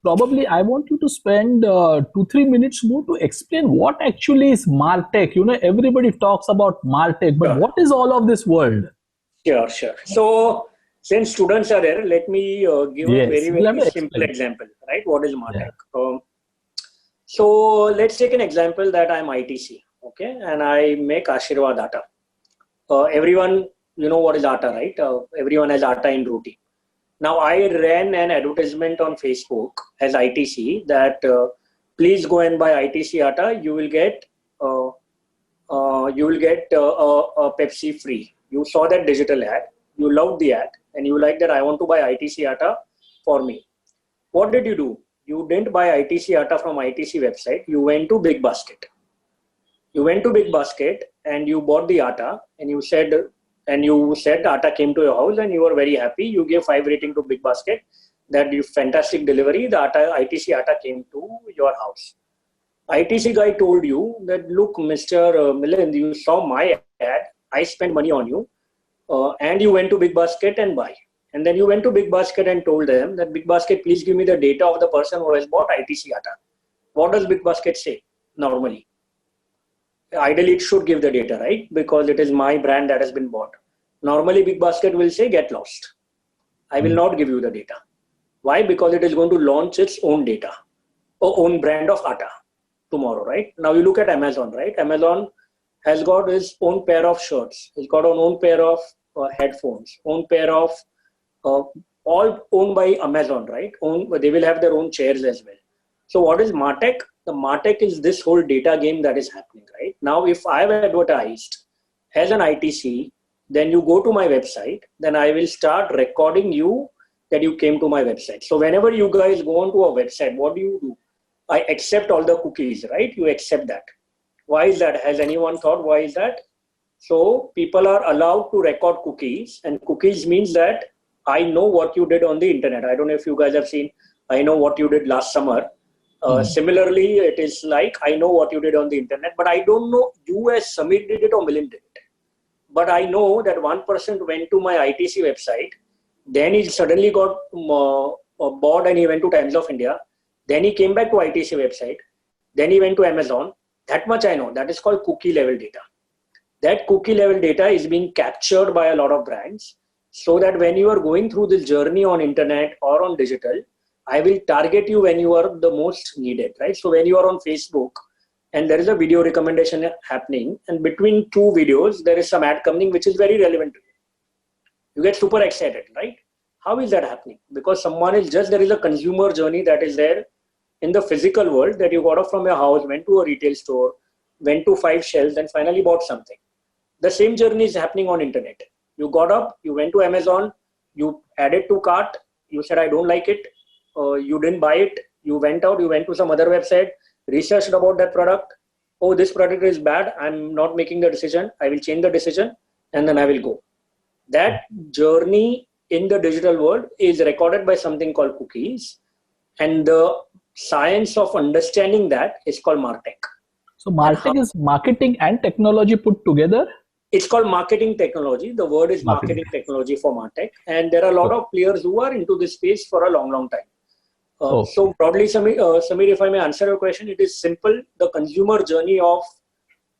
probably I want you to spend 2-3 minutes more to explain what actually is Martech. Everybody talks about Martech, but Sure. what is all of this world? Sure, sure. So, since students are there, let me give a Yes, very, you have very to simple explain. example, right? What is Yeah. Martech? So, let's take an example that I'm ITC, okay, and I make Ashirwad Atta. Everyone, what is Atta, right? Everyone has Atta in routine. Now, I ran an advertisement on Facebook as ITC that please go and buy ITC Atta. You will get a Pepsi free. You saw that digital ad, you loved the ad, and you like that I want to buy ITC Atta for me. What did you do? You didn't buy ITC Atta from ITC website. You went to Big Basket. You went to Big Basket and you bought the Atta, and you said the Atta came to your house and you were very happy. You gave 5 rating to Big Basket that you fantastic delivery. The ITC Atta came to your house. ITC guy told you that, look, Mr. Milind, you saw my ad, I spent money on you, and you went to Big Basket and buy. And then you went to Big Basket and told them that, Big Basket, please give me the data of the person who has bought ITC Atta. What does Big Basket say normally? Ideally, it should give the data, right? Because it is my brand that has been bought. Normally, Big Basket will say, get lost. I will not give you the data. Why? Because it is going to launch its own data, or own brand of Atta tomorrow, right? Now you look at Amazon, right? Amazon has got his own pair of shirts. He's got an own pair of headphones, own pair of all owned by Amazon, right? They will have their own chairs as well. So what is Martech? The Martech is this whole data game that is happening, right? Now, if I've advertised as an ITC, then you go to my website, then I will start recording you that you came to my website. So whenever you guys go onto a website, what do? I accept all the cookies, right? You accept that. Why is that? Has anyone thought why is that? So people are allowed to record cookies, and cookies means that I know what you did on the internet. I don't know if you guys have seen, I know what you did last summer. Similarly, it is like, I know what you did on the internet, but I don't know you as Samir did it or Milind did it. But I know that one person went to my ITC website, then he suddenly got bored and he went to Times of India. Then he came back to ITC website. Then he went to Amazon. That much I know. That is called cookie level data. That cookie level data is being captured by a lot of brands, so that when you are going through this journey on internet or on digital, I will target you when you are the most needed, right? So when you are on Facebook and there is a video recommendation happening, and between two videos, there is some ad coming which is very relevant to you. You get super excited, right? How is that happening? Because there is a consumer journey that is there in the physical world, that you got up from your house, went to a retail store, went to 5 shelves and finally bought something. The same journey is happening on internet. You got up, you went to Amazon, you added to cart, you said, I don't like it. You didn't buy it. You went out, you went to some other website, researched about that product. Oh, this product is bad. I'm not making the decision. I will change the decision and then I will go. That journey in the digital world is recorded by something called cookies, and the science of understanding that is called Martech. So Martech is marketing and technology put together? It's called marketing technology. The word is marketing technology for Martech. And there are a lot of players who are into this space for a long, long time. So broadly, Samir, if I may answer your question, it is simple. The consumer journey of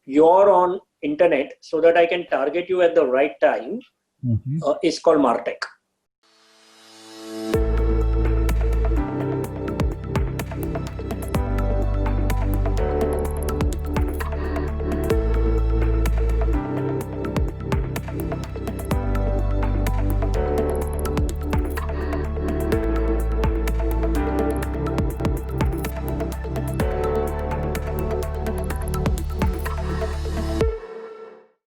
your on internet, so that I can target you at the right time, is called Martech.